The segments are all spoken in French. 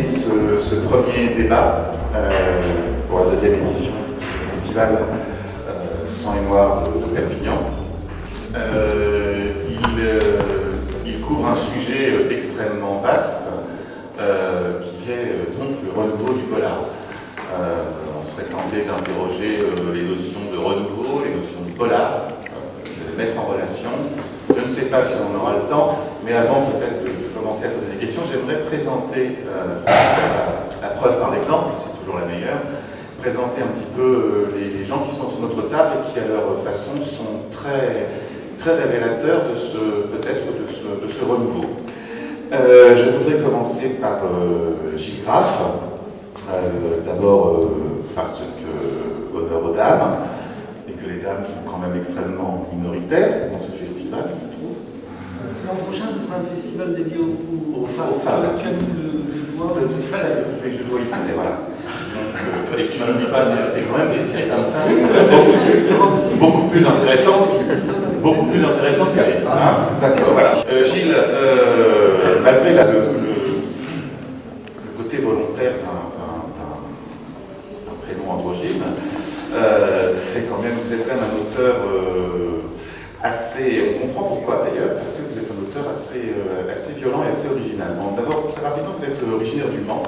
de ce premier débat pour la deuxième édition du festival Sang et Noir de Perpignan. Il couvre un sujet extrêmement vaste qui est donc le renouveau du polar. On serait tenté d'interroger les notions de renouveau, les notions de polar, de les mettre en relation. Je ne sais pas si on aura le temps, mais avant peut-être de commencer à poser des questions, j'aimerais présenter la preuve par l'exemple, c'est toujours la meilleure, présenter un petit peu les gens qui sont sur notre table et qui à leur façon sont très révélateurs de ce renouveau. Je voudrais commencer par Gilles Graff, d'abord parce que honneur aux dames, et que les dames sont quand même extrêmement minoritaires dans ce festival, je trouve. L'an prochain, ce sera un festival dédié aux femmes. Tu as mis le doigt. Je dois y faire, voilà. Et tu ne dis pas, c'est quand même beaucoup plus intéressant. Beaucoup plus intéressant que ça. D'accord, voilà. Gilles, malgré le côté volontaire d'un prénom androgyne, c'est quand même, vous êtes quand même un auteur assez, on comprend pourquoi d'ailleurs, parce que vous êtes un auteur assez violent et assez original. Bon, d'abord, très rapidement, vous êtes originaire du Mans,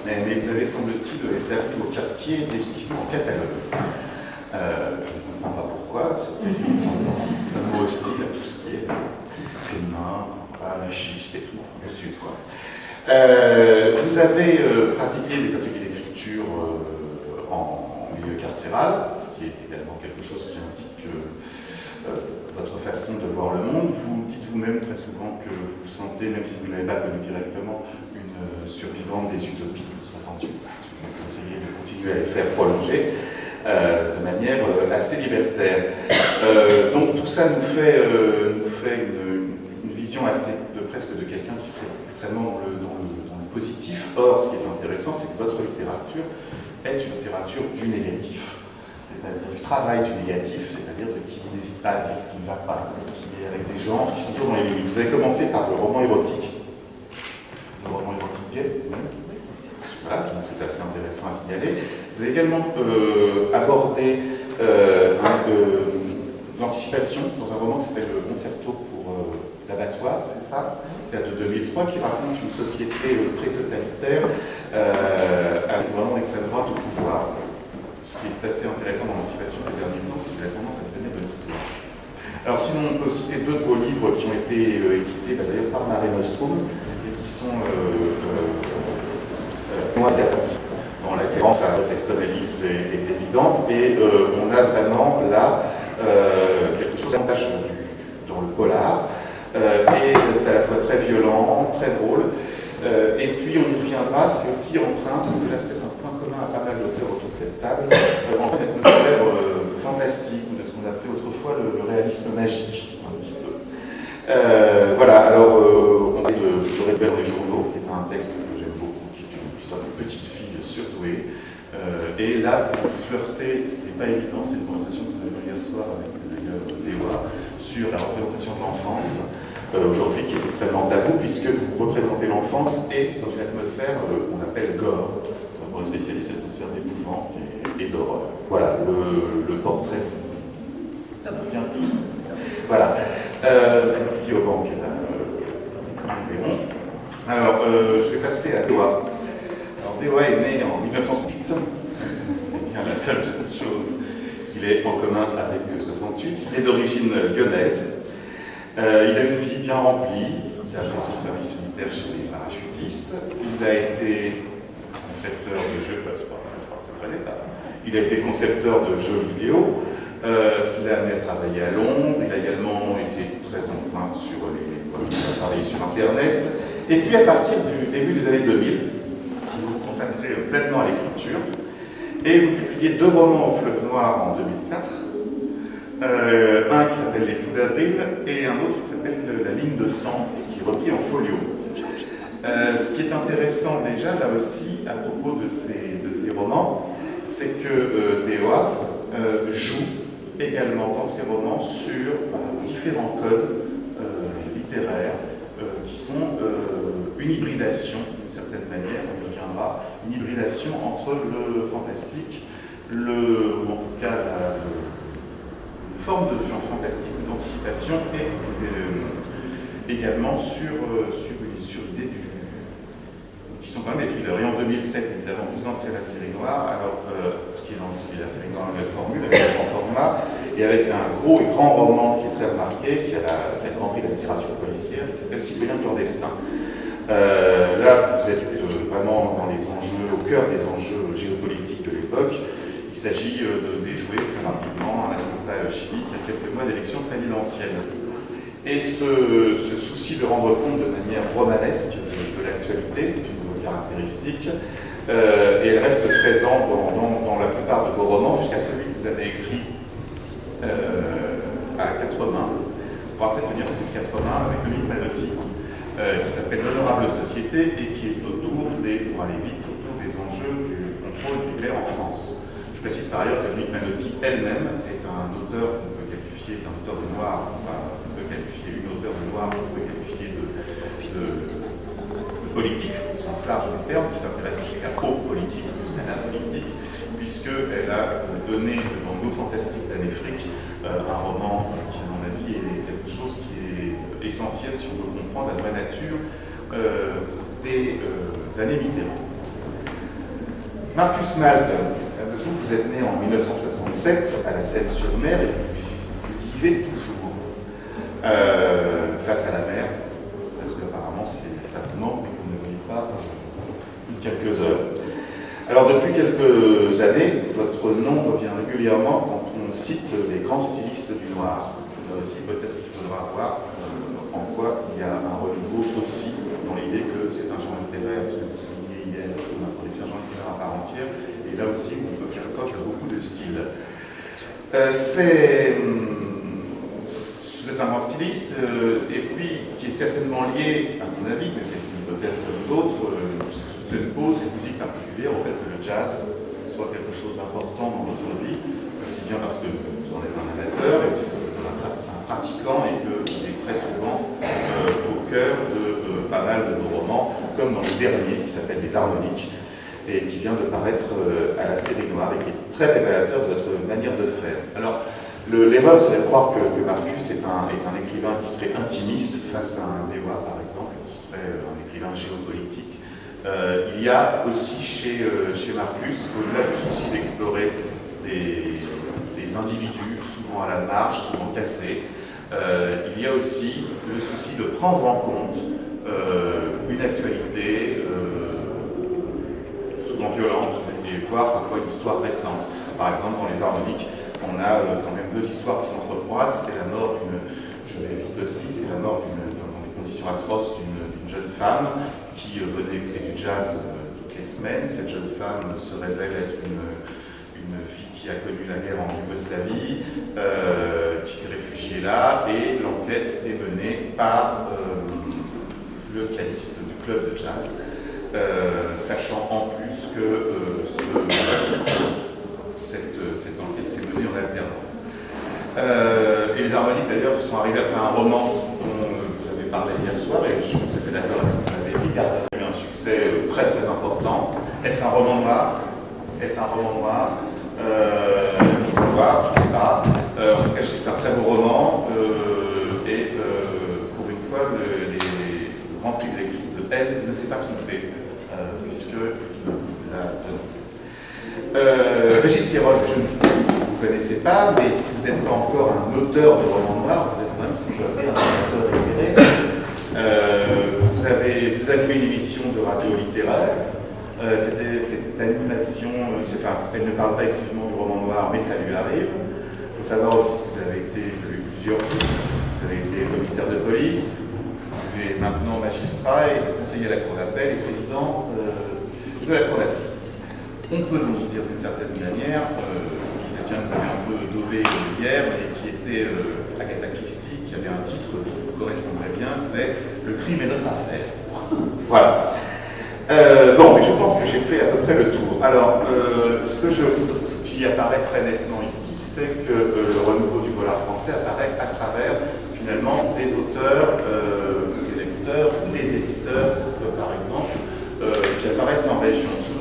mais vous avez, semble-t-il, établi au quartier définitivement en Catalogne. Je ne comprends pas pourquoi, c'est un mot hostile à tout ce qui est féminin, machiste et tout, le sud, quoi. Vous avez pratiqué des ateliers d'écriture en milieu carcéral, ce qui est également quelque chose qui indique votre façon de voir le monde. Vous dites vous-même très souvent que vous vous sentez, même si vous ne l'avez pas connu directement, une survivante des utopies de 68. Vous essayez de continuer à les faire prolonger de manière assez libertaire. Donc tout ça nous fait une vision presque de quelqu'un qui serait extrêmement dans le positif. Or, ce qui est intéressant, c'est que votre littérature est une littérature du négatif. C'est-à-dire du travail du négatif, c'est-à-dire de qui n'hésite pas à dire ce qui ne va pas, qui est avec des genres qui sont toujours dans les limites. Vous avez commencé par le roman érotique gay, voilà, donc c'est assez intéressant à signaler. Vous avez également abordé l'anticipation dans un roman qui s'appelle Le Concerto pour l'abattoir, c'est ça, qui date de 2003, qui raconte une société pré-totalitaire avec vraiment l'extrême droite au pouvoir. Ce qui est assez intéressant dans l'anticipation ces derniers temps, c'est qu'il a tendance à devenir de l'histoire. Alors sinon, on peut citer deux de vos livres qui ont été édités d'ailleurs par Mare Nostrum et qui sont Noix Catapsy. Bon, la référence à Texton Ellis est évidente et on a vraiment là quelque chose d'avantage dans le polar et c'est à la fois très violent, très drôle et puis on y reviendra, c'est aussi empreint, parce que là c'est peut-être un point commun à pas mal d'auteurs autour de cette table, en fait une atmosphère fantastique, de ce qu'on appelait autrefois le réalisme magique, un petit peu. Voilà, alors on a de Je répète dans les journaux, qui est un texte que j'aime beaucoup, qui est une histoire d'une petite fille surdouée. Et là, vous flirtez, ce qui n'est pas évident, c'est une conversation que nous avons hier soir avec d'ailleurs Déwa, sur la représentation de l'enfance, aujourd'hui qui est extrêmement tabou, puisque vous représentez l'enfance et dans une atmosphère qu'on appelle gore, pour les spécialistes, une atmosphère d'épouvante et d'horreur. Voilà, le portrait. Ça va bien. Voilà. Ici au banc, nous verrons. Alors, je vais passer à Déwa. Alors, Déwa est né en 1968. C'est bien la seule chose qu'il ait en commun avec 68. Il est d'origine lyonnaise. Il a une vie bien remplie. Il a fait son service militaire chez les parachutistes. Il a été concepteur de jeux, c'est pas l'état. Il a été concepteur de jeux vidéo, ce qui l'a amené à travailler à Londres. Il a également été très en pointe sur il a travaillé sur Internet. Et puis à partir du début des années 2000, vous vous consacrez pleinement à l'écriture. Et vous publiez deux romans au Fleuve Noir en 2004. Un qui s'appelle Les Fous d'Avril et un autre qui s'appelle La Ligne de Sang et qui est repris en folio. Ce qui est intéressant déjà là aussi à propos de ces romans, c'est que Déwa joue également dans ses romans sur différents codes littéraires qui sont une hybridation d'une certaine certaine manière, on y reviendra, une hybridation entre le fantastique, ou en tout cas une forme de fantastique, d'anticipation, et également sur l'idée qui sont quand même des thrillers. Et en 2007, évidemment, vous entrez la série noire, alors, qui est la série noire en nouvelle formule, avec un grand format, et avec un gros et grand roman qui est très remarqué, qui a le Grand Prix de la littérature policière, qui s'appelle Citoyen clandestin. Là, vous êtes vraiment dans les enjeux, au cœur des enjeux géopolitiques de l'époque. Il s'agit de déjouer très rapidement un attentat chimique à quelques mois d'élection présidentielle. Et ce souci de rendre compte de manière romanesque de l'actualité, c'est une de vos caractéristiques, et elle reste présente dans la plupart de vos romans, jusqu'à celui que vous avez écrit à 4 mains. On pourra peut-être venir sur 4 mains avec Dominique Manotti, qui s'appelle L'honorable société et qui est autour pour aller vite, autour des enjeux du contrôle nucléaire en France. Je précise par ailleurs que Dominique Manotti elle-même est un auteur qu'on peut qualifier d'un auteur de noir, on peut qualifier une auteure de noir, on peut qualifier de politique au sens large du terme, qui s'intéresse jusqu'à politique, jusqu'à la politique, puisqu'elle a donné dans Nos fantastiques années fric un roman qui, à mon avis, est quelque chose qui est essentiel si on veut comprendre la vraie nature des années Mitterrand. Marcus Malte, vous êtes né en 1967 à la Seine-sur-Mer et vous y vivez toujours face à la mer, parce qu'apparemment ça vous manque, mais que vous ne voyez pas quelques heures. Alors depuis quelques années, votre nom revient régulièrement quand on cite les grands stylistes du noir. Là aussi, peut-être qu'il faudra voir en quoi il y a un renouveau aussi dans l'idée que c'est un genre littéraire, ce que vous soulignez hier, on a produit un genre littéraire à part entière, et là aussi on peut faire coche à beaucoup de styles. Vous êtes un grand styliste, et puis qui est certainement lié, à mon avis, mais c'est une hypothèse comme d'autres, une pause, une musique particulière, au fait que le jazz soit quelque chose d'important dans votre vie, aussi bien parce que vous en êtes un amateur, et aussi parce que vous êtes un pratiquant, et que vous êtes très souvent au cœur de pas mal de vos romans, comme dans le dernier, qui s'appelle Les Harmoniques, et qui vient de paraître à la série noire, et qui est très révélateur de votre manière de faire. Alors, l'erreur serait de croire que Marcus est un écrivain qui serait intimiste face à un Dewar, par exemple, qui serait un écrivain géopolitique. Il y a aussi chez Marcus, au-delà du souci d'explorer des individus, souvent à la marge, souvent cassés, il y a aussi le souci de prendre en compte une actualité souvent violente, et voire parfois une histoire récente. Par exemple, dans Les Harmoniques, on a quand même deux histoires qui s'entrecroisent. C'est la mort je vais vite aussi, c'est la mort dans des conditions atroces d'une jeune femme qui venait écouter du jazz toutes les semaines. Cette jeune femme se révèle être une fille qui a connu la guerre en Yougoslavie, qui s'est réfugiée là, et l'enquête est menée par le pianiste du club de jazz, sachant en plus que cette enquête s'est menée en alternance. Et Les Harmoniques, d'ailleurs, sont arrivés après un roman dont vous avez parlé hier soir, et je suis tout à fait d'accord avec ce que vous avez dit. Il a eu un succès très très important. Est-ce un roman noir? Est-ce un roman noir? Il faut savoir, je ne sais pas. En tout cas, c'est un très beau roman. Et pour une fois, le Grand Prix de lectrice de Elle ne s'est pas trompé, puisqu'il l'a donné. Régis Quérol, je ne vous connaissez pas, mais si vous n'êtes pas encore un auteur de romans noirs, vous êtes quand même ce qu'on peut appeler un auteur éclairé. Vous animez une émission de radio littéraire. C'était cette animation, elle ne parle pas exclusivement du roman noir, mais ça lui arrive. Il faut savoir aussi que vous avez eu plusieurs vies. Vous avez été commissaire de police, vous êtes maintenant magistrat et conseiller à la cour d'appel et président de la cour d'assises. On peut donc dire d'une certaine manière, quelqu'un que vous avez un peu daubé hier, et qui était Agatha Christie, qui avait un titre qui vous correspondrait bien, c'est Le crime est notre affaire. Voilà. Bon, mais je pense que j'ai fait à peu près le tour. Alors, ce qui apparaît très nettement ici, c'est que le renouveau du polar français apparaît à travers, finalement, des auteurs, des lecteurs ou des éditeurs, par exemple,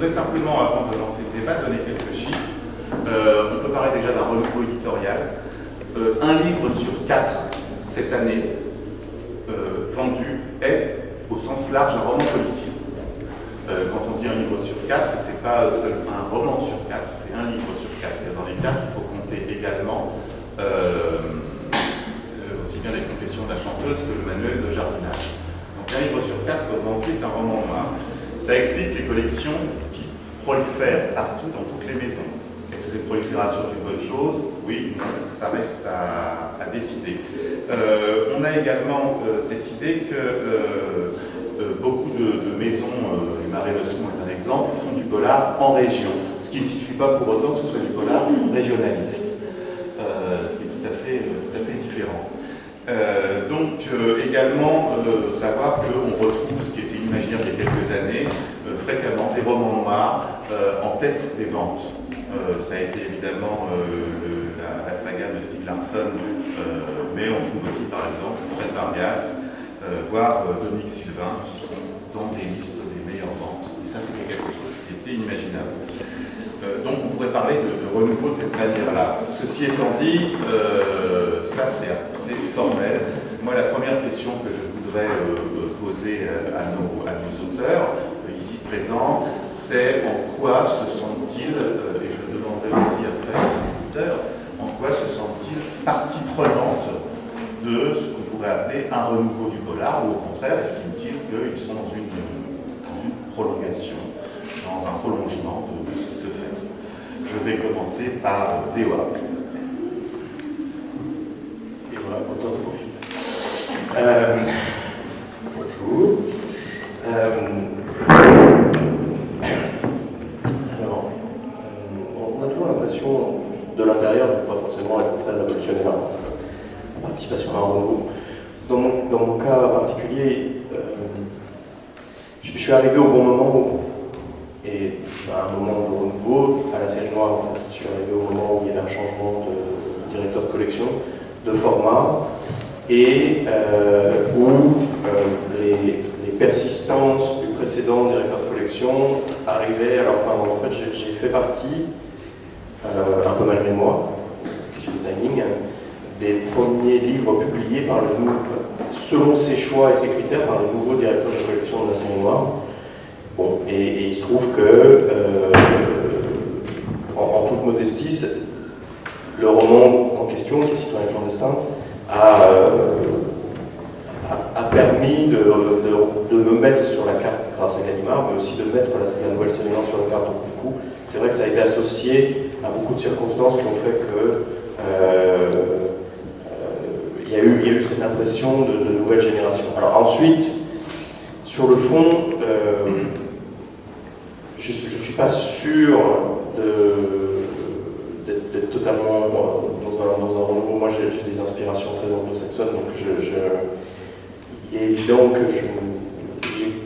voudrais simplement, avant de lancer le débat, donner quelques chiffres. On peut parler déjà d'un renouveau éditorial. Un livre sur 4 cette année vendu est, au sens large, un roman policier. Quand on dit un livre sur 4, c'est pas seulement un roman sur 4, c'est un livre sur 4. C'est-à-dire dans les 4, il faut compter également aussi bien les confessions de la chanteuse que le manuel de jardinage. Donc un livre sur 4 vendu est un roman noir. Ça explique les collections qui prolifèrent partout dans toutes les maisons. Est-ce que cette prolifération est une bonne chose? Oui, non, ça reste à décider. On a également cette idée que beaucoup de maisons, les Marais de Soumont est un exemple, font du polar en région, ce qui ne signifie pas pour autant que ce soit du polar régionaliste, ce qui est tout à fait différent. Donc également savoir qu'on retrouve ce qui était imaginaire il y a quelques années, fréquemment des romans noirs en tête des ventes. Ça a été évidemment la saga de Stieg Larsson, mais on trouve aussi par exemple Fred Vargas, voire Dominique Sylvain, qui sont dans des listes des meilleures ventes. Et ça, c'était quelque chose qui était inimaginable. Donc on pourrait parler de renouveau de cette manière-là. Ceci étant dit, ça c'est assez formel. Moi, la première question que je voudrais poser à nos auteurs, ici présents, c'est en quoi se sentent-ils, et je le demanderai aussi après à l'éditeur, en quoi se sentent-ils partie prenante de ce qu'on pourrait appeler un renouveau du polar, ou au contraire, estiment-ils qu'ils sont dans une prolongation, dans un prolongement de ce qui se fait. Je vais commencer par Dewa. Dewa, auteur de profil. Bonjour. Alors, on a toujours l'impression, de l'intérieur, de ne pas forcément être très révolutionnaire en participation à un renouveau. Dans mon cas particulier, je suis arrivé au bon moment et à un moment de renouveau à la série noire. En fait. Je suis arrivé au moment où il y avait un changement de directeur de collection, de format, et où les persistances du précédent directeur de collection arrivaient à leur fin. Donc en fait, j'ai fait partie, un peu malgré moi, question de timing, des premiers livres publiés par selon ses choix et ses critères par le nouveau directeur de collection de la série noire. Bon, et il se trouve que, en toute modestie, le roman en question, qui est Citoyen clandestin, a permis de me mettre sur la carte grâce à Gallimard, mais aussi de mettre la nouvelle série noire sur la carte. Donc du coup, c'est vrai que ça a été associé à beaucoup de circonstances qui ont fait que il y a eu cette impression de nouvelle génération. Alors ensuite, sur le fond, je ne suis pas sûr d'être totalement dans un renouveau. Moi, j'ai des inspirations très anglo-saxonnes, donc il est évident que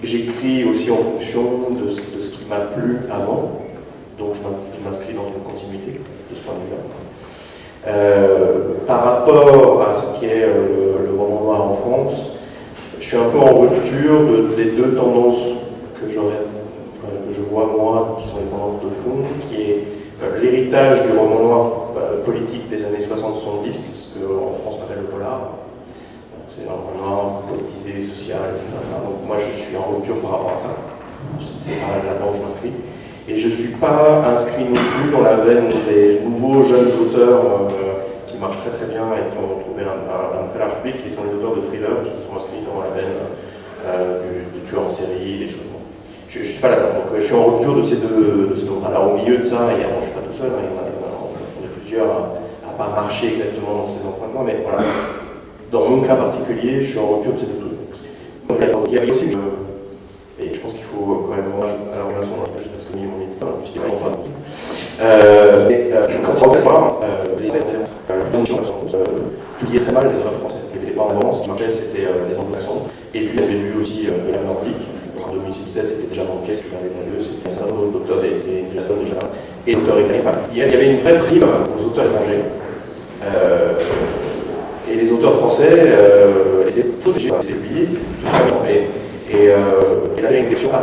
j'écris aussi en fonction de ce qui m'a plu avant, donc je m'inscris dans une continuité de ce point de vue-là. Par rapport à ce qui est le roman noir en France, je suis un peu en rupture des deux tendances que je vois moi, qui sont les tendances de fond, qui est l'héritage du roman noir politique des années 60-70, ce qu'en France on appelle le polar. C'est un roman noir politisé, social, etc. Donc moi je suis en rupture par rapport à ça. C'est pas là-dedans que je m'inscris. Et je ne suis pas inscrit non plus dans la veine des nouveaux jeunes auteurs qui marchent très très bien et qui ont trouvé un très large public, qui sont les auteurs de thrillers, qui sont inscrits dans la veine du tueur en série, des choses. Je ne suis pas là-dedans. Donc je suis en rupture de ces deux. Alors au milieu de ça, je ne suis pas tout seul, hein, il y en a plusieurs à pas marcher exactement dans ces empreintes-là, mais voilà. Dans mon cas particulier, je suis en rupture de ces deux trucs. Il y a aussi et je pense qu'il faut quand même rendre à la relation, juste parce que mon éditeur, je ne sais pas, enfin. Quand on passe par les éditions sont publiées très mal, les œuvres françaises. Il n'y avait pas en avance, ce qui marchait, c'était les anglo-saxons. Et puis, il y avait lu aussi de la nordique. En 2017, c'était déjà manqué, si je me rappelle mieux, c'était un certain nombre d'auteurs, des personnes déjà, et d'auteurs italiens. Enfin, il y avait une vraie prime aux auteurs étrangers. Et les auteurs français étaient protégés, ils étaient oubliés, c'est plutôt charmant. Et là, c'est une question à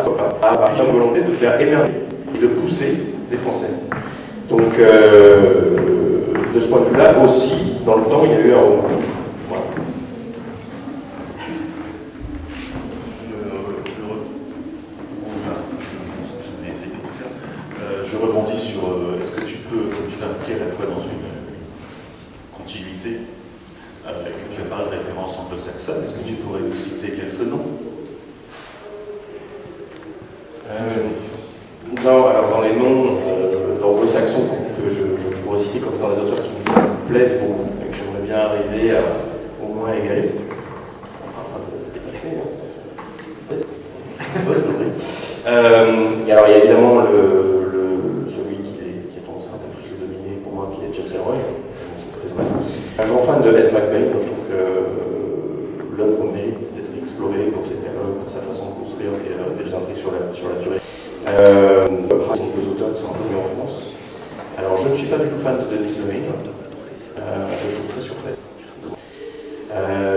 partir de volonté de faire émerger de pousser des Français. Donc, de ce point de vue-là, aussi, dans le temps, il y a eu un renouveau. Voilà. Je rebondis sur, est-ce que tu t'inscris à la fois dans une continuité, que tu as parlé de référence anglo-saxonne, est-ce que tu pourrais nous citer quelques noms? Non, alors dans les noms d'anglo-saxons que je pourrais citer comme dans des auteurs qui me plaisent beaucoup et que j'aimerais bien arriver à au moins égaler. On va pas dépasser, hein, ça fait. Et alors il y a évidemment celui qui a tendance à un peu plus le dominer pour moi, qui est James Ellroy. C'est très honnête. Un grand fan de Ed McBain, je trouve que l'œuvre mérite d'être explorée pour ses dialogues, pour sa façon de construire des intrigues sur la durée. Ce sont deux auteurs qui sont inconnus en France. Alors, je ne suis pas du tout fan de Denis Levine, que je trouve très surfait.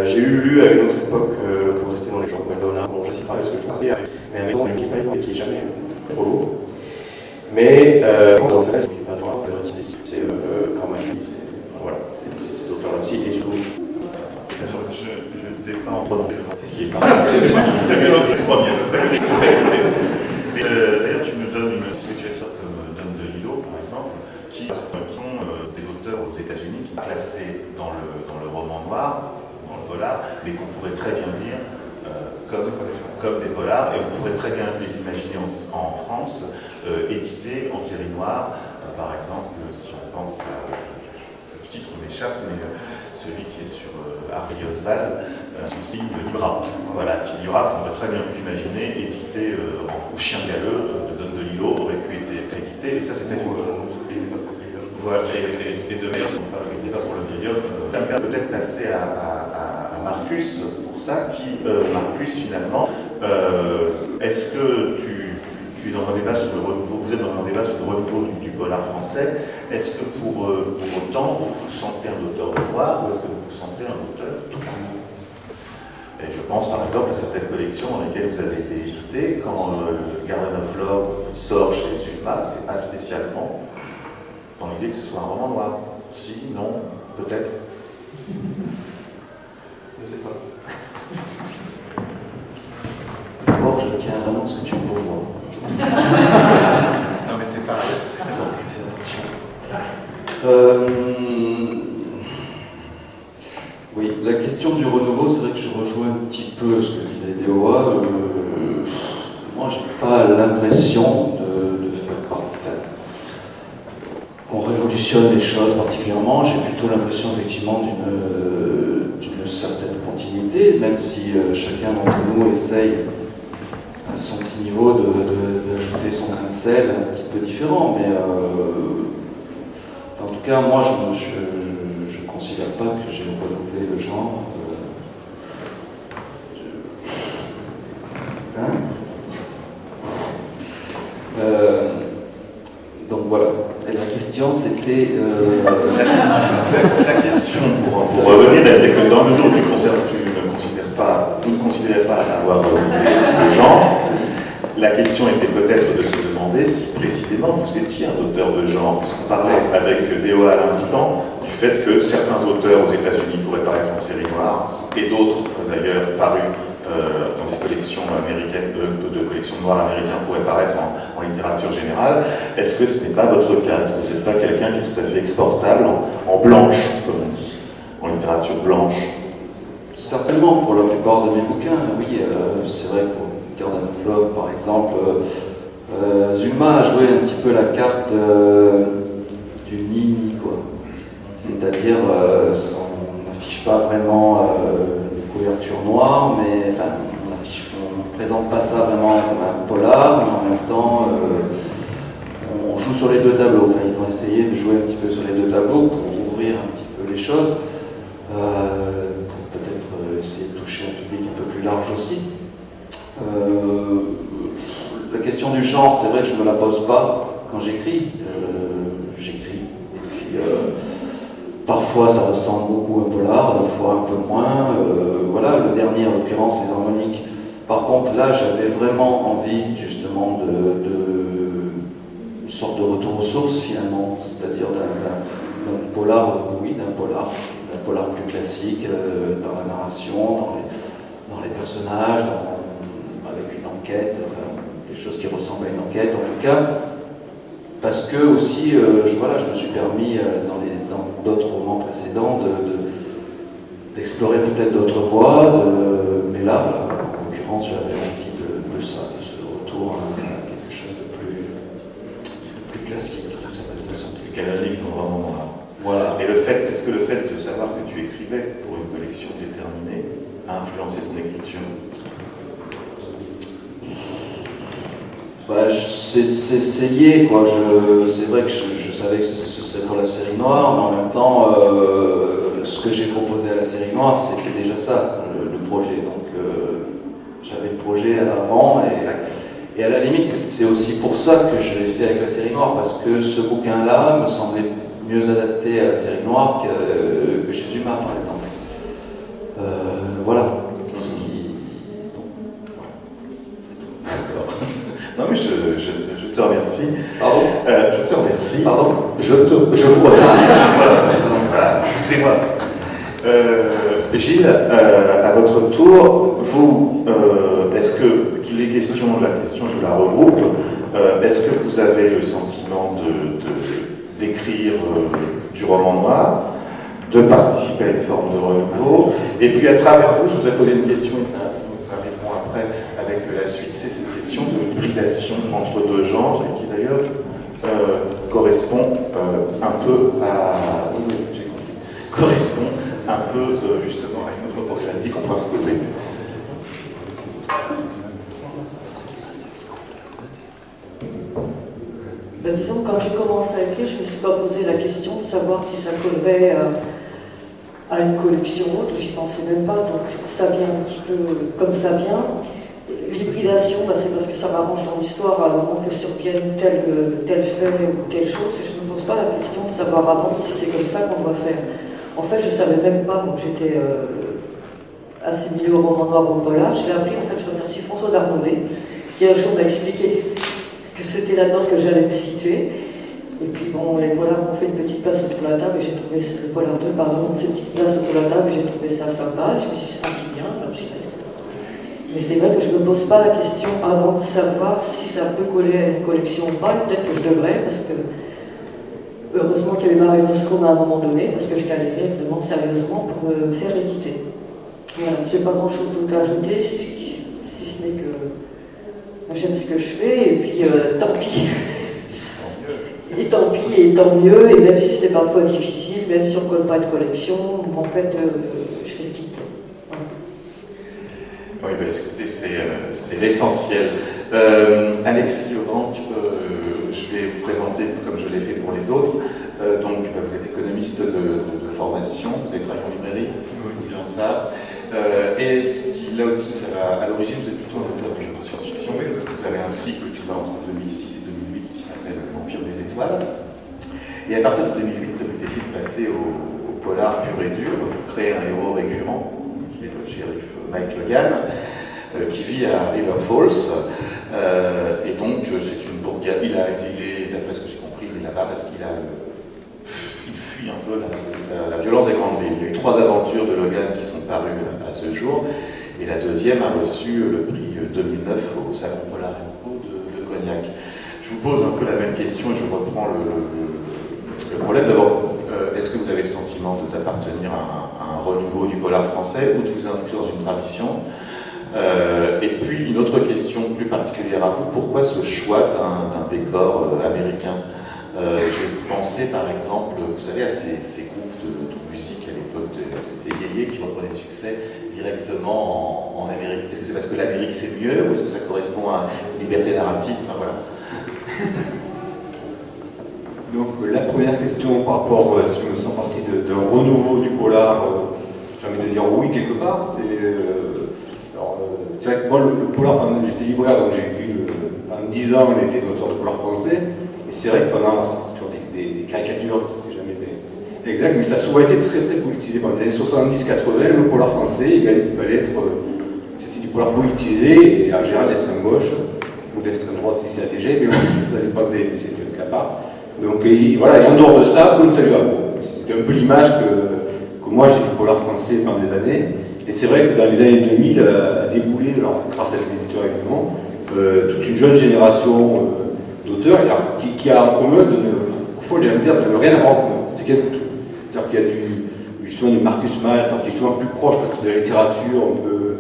J'ai lu à une autre époque, pour rester dans les genres de Leonard, bon, je ne sais pas ce que je pensais, mais avec un qui n'est jamais trop lourd. Mais, dans ce cas, c'est pas droit, c'est quand même, voilà, c'est ces auteurs-là aussi, et surtout. Je ne vais pas en prononcer. C'est le premier, je ferai écouter. D'ailleurs, tu me donnes parce que tu as ça comme Don DeLillo, par exemple, qui sont des auteurs aux États-Unis qui sont classés dans le roman noir, dans le polar, mais qu'on pourrait très bien lire comme des polars, et on pourrait très bien les imaginer en France, édités en série noire. Par exemple, si on pense à. Le titre m'échappe, mais celui qui est sur Harvey Oswald, signe Libra. Voilà, qui Libra, qu'on aurait très bien pu imaginer, édité ou Chien galeux de Don DeLillo aurait pu être édité, et ça c'était voilà, et de meilleurs, si on parle de débat pour le vieil homme, ça me permet peut-être passer à Marcus pour ça, Marcus finalement, est-ce que tu es dans un débat sur le renouveau, vous êtes dans un débat sur le renouveau du polar français, est-ce que pour autant vous vous sentez un auteur de noir ou est-ce que vous vous sentez un auteur tout court? Et je pense par exemple à certaines collections dans lesquelles vous avez été édité, quand Garden of Love sort chez Zulma, c'est pas spécialement dans l'idée que ce soit un roman noir. Si, non, peut-être. Je ne sais pas. D'abord, je tiens vraiment ce que tu me pourvois. Non mais c'est pareil. Fais attention. Oui, la question du renouveau, c'est vrai que je rejoins un petit peu ce que disait DOA. Moi, j'ai pas l'impression de faire on révolutionne les choses particulièrement. J'ai plutôt l'impression effectivement d'une certaine continuité, même si chacun d'entre nous essaye à son petit niveau d'ajouter son grain de sel un petit peu différent. Mais en tout cas, moi, je ne considère pas que j'ai renouvelé le genre. Donc voilà. Et la question, c'était... La question, pour revenir, était que dans le jour où vous ne considérez pas avoir le genre, la question était peut-être de se demander si précisément vous étiez un auteur de genre, parce qu'on parlait avec Déo à l'instant du fait que certains auteurs aux États-Unis pourraient paraître en série noire, et d'autres d'ailleurs parus dans des collections américaines, de collections noires américaines pourraient paraître en littérature générale. Est-ce que ce n'est pas votre cas? Est-ce que vous n'êtes pas quelqu'un qui est tout à fait exportable en blanche, comme on dit, en littérature blanche? Certainement, pour la plupart de mes bouquins, oui. C'est vrai que pour Garden of Love, par exemple, Zulma a joué un petit peu la carte du ni-ni, quoi. C'est-à-dire, on n'affiche pas vraiment une couverture noire, mais enfin, on ne présente pas ça vraiment comme un polar, mais en même temps, on joue sur les deux tableaux. Enfin, ils ont essayé de jouer un petit peu sur les deux tableaux pour ouvrir un petit peu les choses, pour peut-être essayer de toucher un public un peu plus large aussi. La question du genre, c'est vrai que je ne me la pose pas quand j'écris. J'écris, et puis parfois ça ressemble beaucoup à un polar, parfois un peu moins. Voilà, le dernier en l'occurrence, les harmoniques. Par contre, là, j'avais vraiment envie justement sorte de retour aux sources finalement, c'est-à-dire d'un polar, oui, d'un polar plus classique, dans la narration, dans les personnages, avec une enquête, enfin, des choses qui ressemblent à une enquête en tout cas, parce que aussi, je me suis permis dans d'autres romans précédents d'explorer peut-être d'autres voies, mais là, voilà, en l'occurrence, j'avais envie de ça, de ce retour à quelque chose de plus classique, d'une certaine façon. Plus canonique dans le roman noir. Voilà. Et est-ce que le fait de savoir que tu écrivais pour une collection déterminée a influencé ton écriture? Bah, c'est lié, quoi. C'est vrai que je savais que ce serait pour la série noire, mais en même temps, ce que j'ai proposé à la série noire, c'était déjà ça, le projet. Donc, j'avais le projet avant, et à la limite, c'est aussi pour ça que je l'ai fait avec la série noire, parce que ce bouquin-là me semblait mieux adapté à la série noire que chez Dumas, par exemple. Voilà. Non mais je te remercie. Pardon je te remercie. Pardon je vous remercie. Voilà. Excusez-moi. Gilles, à votre tour, vous, est-ce que la question, je la regroupe, est-ce que vous avez le sentiment d'écrire du roman noir, de participer à une forme de renouveau, et puis à travers vous, je voudrais poser une question, et ça, nous arriverons après avec la suite, c'est cette question de l'hybridation entre deux genres, et qui d'ailleurs correspond un peu à... j'ai compris. Correspond un peu justement à une autre problématique qu'on pourra se poser. Ben, disons que quand j'ai commencé à écrire, je ne me suis pas posé la question de savoir si ça collerait à une collection autre, j'y pensais même pas, donc ça vient un petit peu comme ça vient. L'hybridation, ben, c'est parce que ça m'arrange dans l'histoire à un moment que survienne tel fait ou telle chose, et je ne me pose pas la question de savoir avant si c'est comme ça qu'on doit faire. En fait, je ne savais même pas, donc j'étais assimilée au roman noir au polar. Je l'ai appris, en fait, je remercie François Darnaudet, qui un jour m'a expliqué que c'était là-dedans que j'allais me situer. Et puis bon, les polars ont fait une petite place autour de la table, et j'ai trouvé, le polar 2, pardon, ont fait une petite place autour de la table, et j'ai trouvé ça sympa, et je me suis sentie bien, alors j'y reste. Mais c'est vrai que je ne me pose pas la question avant de savoir si ça peut coller à une collection ou pas, et peut-être que je devrais, parce que heureusement qu'il y a eu Mare Nostrum à un moment donné, parce que je galérais vraiment sérieusement pour me faire éditer. Voilà, je n'ai pas grand-chose d'autre à ajouter, si ce n'est que j'aime ce que je fais, et puis tant pis. Et tant pis, et tant mieux, et même si c'est parfois difficile, même si on ne colle pas une collection, en fait, je fais ce qu'il me plaît. Voilà. Oui, bah, écoutez, c'est l'essentiel. Alexis Laurent, je vais vous présenter comme je l'ai fait pour les autres. Donc, bah, vous êtes économiste de formation, vous êtes travaillé en librairie, bien ça. Et là aussi, ça va, à l'origine, vous êtes plutôt un auteur de science-fiction. Vous avez un cycle qui va entre 2006 et 2008 qui s'appelle L'Empire des Étoiles. Et à partir de 2008, vous décidez de passer au polar pur et dur. Vous créez un héros récurrent, qui est le shérif Mike Logan, qui vit à River Falls. Et donc, c'est une bourgade. D'après ce que j'ai compris, il est là-bas parce qu'il fuit un peu la violence des grandes villes. Il y a eu 3 aventures de Logan qui sont parues à ce jour. Et la deuxième a reçu le prix 2009 au Salon Polar de Cognac. Je vous pose un peu la même question et je reprends le problème. D'abord, est-ce que vous avez le sentiment d'appartenir à un renouveau du polar français ou de vous inscrire dans une tradition? Et puis, une autre question plus particulière à vous, pourquoi ce choix d'un décor américain? J'ai pensé par exemple, vous savez, à ces groupes de musique à l'époque des yéyés qui reprenaient le succès directement en Amérique. Est-ce que c'est parce que l'Amérique c'est mieux ou est-ce que ça correspond à une liberté narrative? Enfin voilà. Donc la première question par rapport, si je me sens partie d'un renouveau du polar, j'ai envie de dire oui quelque part. C'est vrai que moi le polar, j'étais libraire, donc j'ai vu en 10 ans les auteurs de polar français, et c'est vrai que pendant, c'est toujours des caricatures, c'est jamais exact, mais ça a souvent été très très politisé. Pendant les années 70-80, le polar français, il fallait être, c'était du polar politisé, et en général d'extrême gauche, ou d'extrême droite si c'est la TG, mais oui, ça dépend des... c'est le cas part. Donc voilà, et en dehors de ça, bonne salut à vous. C'était un peu l'image que moi j'ai du polar français pendant des années. Et c'est vrai que dans les années 2000, a déboulé, alors, grâce à des éditeurs évidemment, toute une jeune génération d'auteurs qui a en commun, au fond, j'aime dire, de ne rien avoir en commun. C'est qu'il y a de tout. C'est-à-dire qu'il y a justement du Marcus Malt, qui est justement plus proche parce que de la littérature, un peu,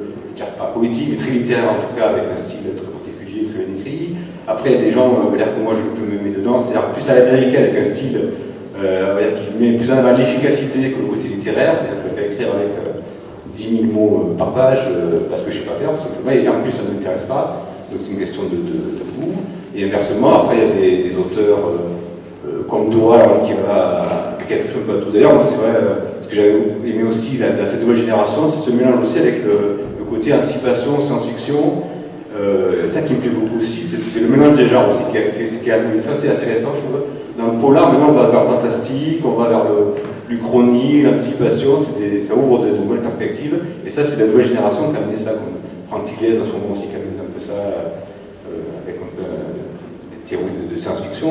pas poétique, mais très littéraire en tout cas, avec un style très particulier, très bien écrit. Après, il y a des gens, on va dire que moi je me mets dedans, c'est-à-dire plus à l'américaine, avec un style qui met plus en avant l'efficacité que le côté littéraire, c'est-à-dire que je vais écrire avec 10 000 mots par page, parce que je ne sais pas faire, tout simplement, et en plus ça ne m'intéresse pas, donc c'est une question de goût. Et inversement, après il y a des auteurs comme Doha qui touche un peu à tout. D'ailleurs, moi c'est vrai, ce que j'avais aimé aussi dans cette nouvelle génération, c'est ce mélange aussi avec le côté anticipation, science-fiction. Ça qui me plaît beaucoup aussi, c'est le mélange des genres aussi, ça c'est assez récent, je trouve. Dans le polar, maintenant on va vers le fantastique, on va vers le chronique, l'anticipation, ça ouvre de nouvelles perspectives, et ça c'est la nouvelle génération qui a amené ça, comme Franck Tiglez, à son moment aussi, qui a amené un peu ça, avec un peu des théories de science-fiction.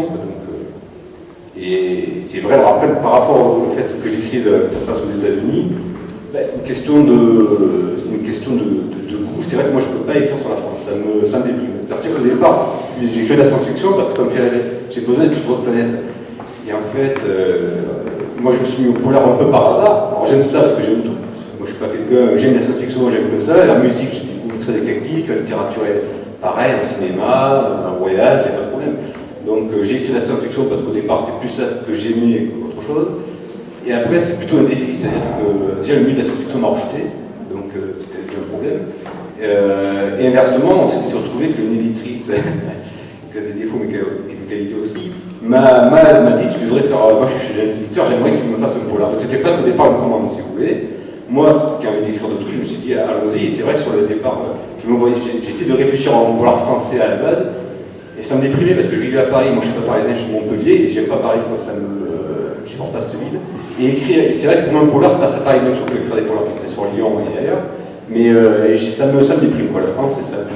Et c'est vrai, alors après, par rapport au fait que j'écris, ça se passe aux États-Unis, c'est une question de goût. C'est vrai que moi je ne peux pas écrire sur la France, ça me déprime. C'est-à-dire qu'au départ, j'ai fait de la science-fiction parce que ça me fait rêver. J'ai besoin d'être sur d'autres planètes. Et en fait, moi je me suis mis au polar un peu par hasard. Alors j'aime ça parce que j'aime tout. Moi je suis pas quelqu'un, j'aime la science-fiction, j'aime que ça. La musique, j'ai des goûts très éclectiques, la littérature est pareil, un cinéma, un voyage, il n'y a pas de problème. Donc j'ai écrit la science-fiction parce qu'au départ c'était plus ça que j'aimais qu'autre chose. Et après c'est plutôt un défi, c'est-à-dire que déjà le milieu de la science-fiction m'a rejeté, donc c'était un problème. Et inversement, on s'est retrouvé qu'une éditrice, qui a des défauts mais qui a des qualités aussi, m'a dit tu devrais faire, moi je suis chez l'éditeur, j'aimerais que tu me fasses un polar. Donc c'était presque au départ une commande si vous voulez. Moi qui avais d'écrire de tout, je me suis dit allons-y, et c'est vrai que sur le départ, j'ai essayé de réfléchir en polar français à la base. Et ça me déprimait parce que je vivais à Paris, moi je suis pas parisien, je suis de Montpellier et j'aime pas Paris, quoi, je supporte pas cette ville. Et c'est vrai que pour moi un polar c'est pas à Paris, même si on peut écrire des polars qui étaient sur Lyon et ailleurs, mais ça me déprime quoi, la France, c'est ça.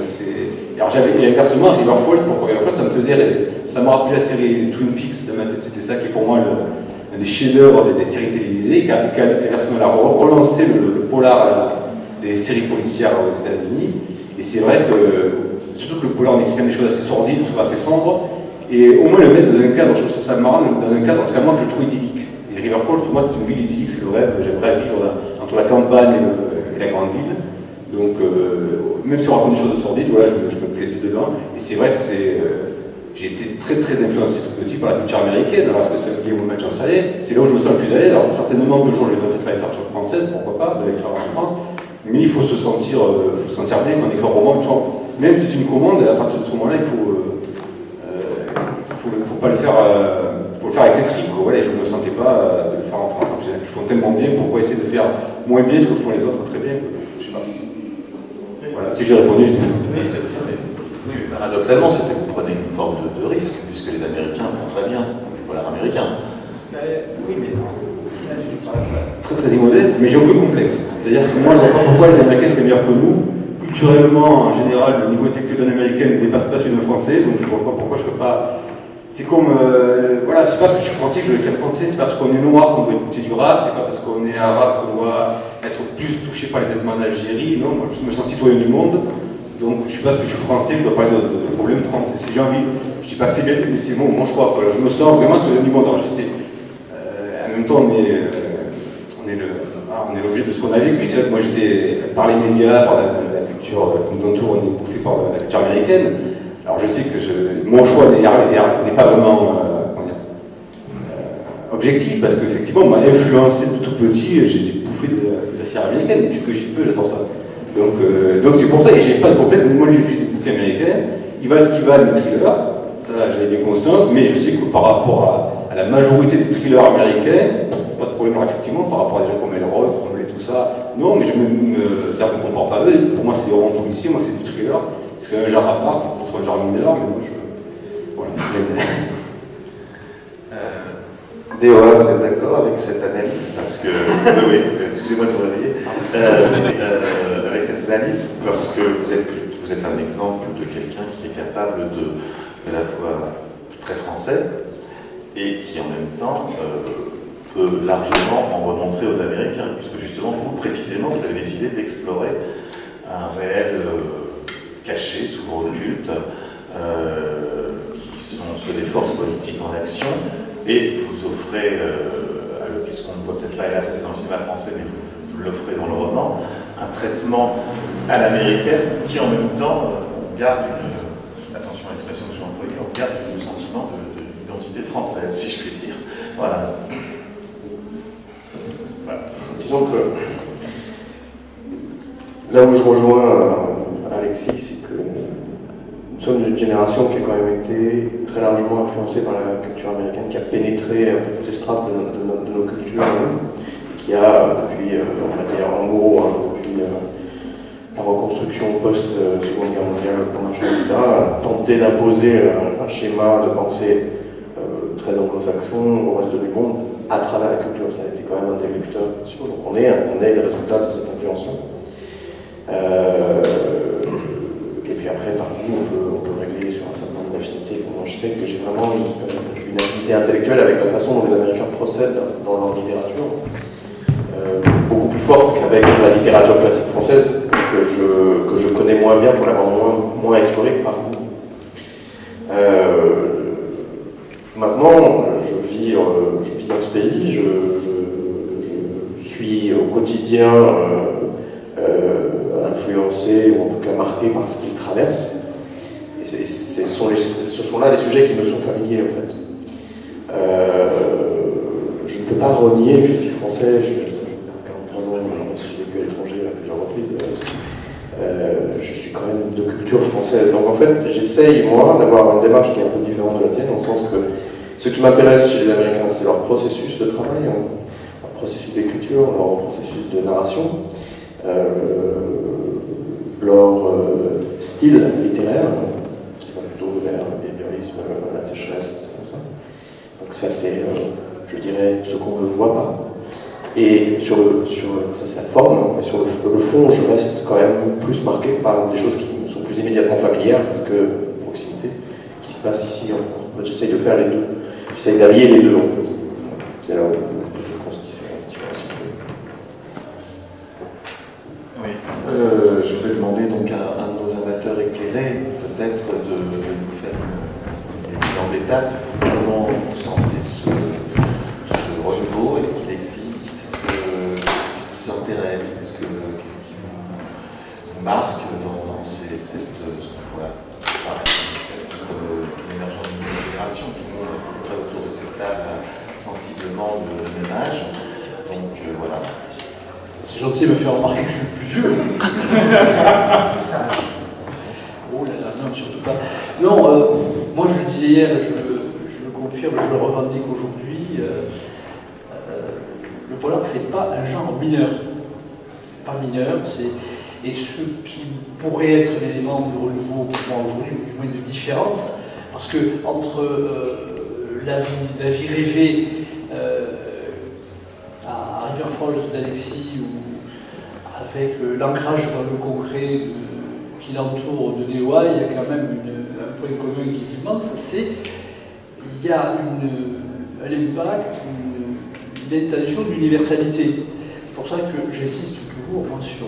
Alors j'avais inversement River Falls, pourquoi River Falls ça me faisait rêver. Ça m'a rappelé la série Twin Peaks de ma tête, c'était ça qui est pour moi un des chefs-d'œuvre des séries télévisées, qui a inversement relancé le polar, les séries policières aux États-Unis. Et c'est vrai que surtout que le polar on écrit quand même des choses assez sordides, souvent assez sombres, et au moins le mettre dans un cadre, je trouve ça marrant, dans un cadre en tout cas moi que je trouve idyllique. Et River Falls pour moi c'est une ville idyllique, c'est le rêve, j'aimerais vivre entre la campagne et la grande ville. Donc même si on raconte des choses sordides, voilà, je me plaisais dedans, et c'est vrai que j'ai été très très influencé tout petit par la culture américaine, alors est-ce que c'est lié au match en salé, c'est là où je me sens le plus à l'aise, alors certainement que le jour je vais peut-être faire la littérature française, pourquoi pas, d'écrire en France, mais il faut se sentir bien quand on écrit un roman, même si c'est une commande, à partir de ce moment-là, il faut pas le faire, faut le faire avec ses tripes. Voilà, je ne me sentais pas de le faire en France. Ils font tellement bien, pourquoi essayer de faire moins bien ce que font les autres très bien? Je sais pas. Voilà, si j'ai répondu, je dis. Oui, paradoxalement, c'est que vous prenez une forme de risque, puisque les Américains font très bien les polars américains. Oui, mais là, je parle très très immodeste, mais j'ai un peu complexe. C'est-à-dire que moi, je ne vois pas pourquoi les Américains sont meilleurs que nous. Culturellement, en général, le niveau intellectuel d'un Américain ne dépasse pas celui d'un Français, donc je ne vois pas pourquoi je ne ferais pas. C'est comme. Voilà, c'est pas parce que je suis français que je vais écrire français, c'est pas parce qu'on est noir qu'on doit écouter du rap, c'est pas parce qu'on est arabe qu'on doit être plus touché par les événements d'Algérie, non, moi je me sens citoyen du monde, donc je ne sais pas parce que je suis français que je dois parler de problèmes français. Si j'ai envie, je ne dis pas que c'est bien, mais c'est mon choix, quoi. Je me sens vraiment citoyen du monde. Alors, en même temps, on est l'objet de ce qu'on a vécu. C'est vrai que moi j'étais, par les médias, par la culture qui nous entoure, on est bouffé par la culture américaine. Alors je sais que mon choix n'est pas vraiment objectif, parce qu'effectivement on m'a influencé de tout petit, j'ai bouffé de la série américaine, mais qu'est-ce que j'y peux, j'adore ça. Donc c'est pour ça, et j'ai pas de problème, moi j'ai lu des bouquins américains, ils valent ce qu'ils valent les thrillers, ça j'avais bien conscience, mais je sais que par rapport à la majorité des thrillers américains, pas de problème effectivement, par rapport à des gens comme Elroy, Cromwell et tout ça, non, mais je me compare pas eux, pour moi c'est des romans policiers, moi c'est du thriller, c'est un genre à part, peut-être un genre mineur, mais moi je... Voilà. DOA, vous êtes d'accord avec cette analyse? Parce que, oui, excusez-moi de vous réveiller, avec cette analyse, parce que vous vous êtes un exemple de quelqu'un qui est capable de à la fois très français et qui en même temps peut largement en remontrer aux Américains, puisque justement, vous précisément, vous avez décidé d'explorer un réel caché, souvent occulte, qui sont ceux des forces politiques en action, et vous offrez, qu'est-ce qu'on ne voit peut-être pas, hélas, c'est dans le cinéma français, mais vous l'offrez dans le roman, un traitement à l'américaine qui en même temps garde attention à l'expression que je vais employer, on garde le sentiment de l'identité française, si je puis dire. Voilà. Disons que là où je rejoins Alexis, c'est que nous sommes une génération qui a quand même été très largement influencée par la culture américaine, qui a pénétré un peu toutes les strates de nos cultures, qui a, depuis, on va dire en gros, depuis la reconstruction post-Seconde Guerre mondiale, etc., tenté d'imposer un schéma de pensée très anglo-saxon au reste du monde à travers la culture. Ça a été quand même un des vecteurs. Donc on est le résultat de cette influence-là. Et puis après, par nous, on peut régler sur un certain nombre d'affinités. Moi, je sais que j'ai vraiment une affinité intellectuelle avec la façon dont les Américains procèdent dans leur littérature, beaucoup plus forte qu'avec la littérature classique française, que je connais moins bien pour l'avoir moins explorée que par vous. Maintenant, je vis dans ce pays, je suis au quotidien influencé ou en tout cas marqué par ce qu'il traverse. Et ce sont là les sujets qui me sont familiers en fait. Je ne peux pas renier que je suis français, j'ai 43 ans, j'ai vécu à l'étranger à plusieurs reprises. Je suis quand même de culture française. Donc en fait, j'essaye, moi, d'avoir une démarche qui est un peu différente de la tienne, dans le sens que ce qui m'intéresse chez les Américains, c'est leur processus de travail, leur processus d'écriture, leur processus de narration, leur style littéraire, qui va plutôt vers le behaviorisme, la sécheresse, etc. Donc ça, c'est, je dirais, ce qu'on ne voit pas. Et ça c'est la forme, mais sur le fond, je reste quand même plus marqué par des choses qui me sont plus immédiatement familières, parce que proximité, qui se passe ici en France. En fait, j'essaye de faire les deux. J'essaye d'allier les deux en fait. C'est là où peut-être qu'on se différencie. Oui. Je voudrais demander donc à un de nos amateurs éclairés, peut-être de nous faire une bilan d'étape. Comment vous sentez ce renouveau? Est-ce qu'il existe? Qu'est-ce qui vous intéresse? Qu'est-ce qui vous marque dans ce qu'on pourrait apparaître comme l'émergence d'une nouvelle génération? Tout le monde autour de cette table a sensiblement le même âge. Donc voilà. C'est gentil de me faire remarquer que je suis le plus vieux. Oh là là, non, surtout pas. Non, moi je le disais hier, je le confirme, je le revendique aujourd'hui. Le polar, c'est pas un genre mineur. C'est pas mineur, et ce qui pourrait être l'élément de renouveau pour moi aujourd'hui, ou du moins de différence, parce que entre la vie rêvée à River Falls d'Alexis, ou avec l'ancrage dans le concret qui l'entoure de DOI, il y a quand même un point commun qui est immense, il y a un impact, une intention d'universalité. C'est pour ça que j'insiste toujours sur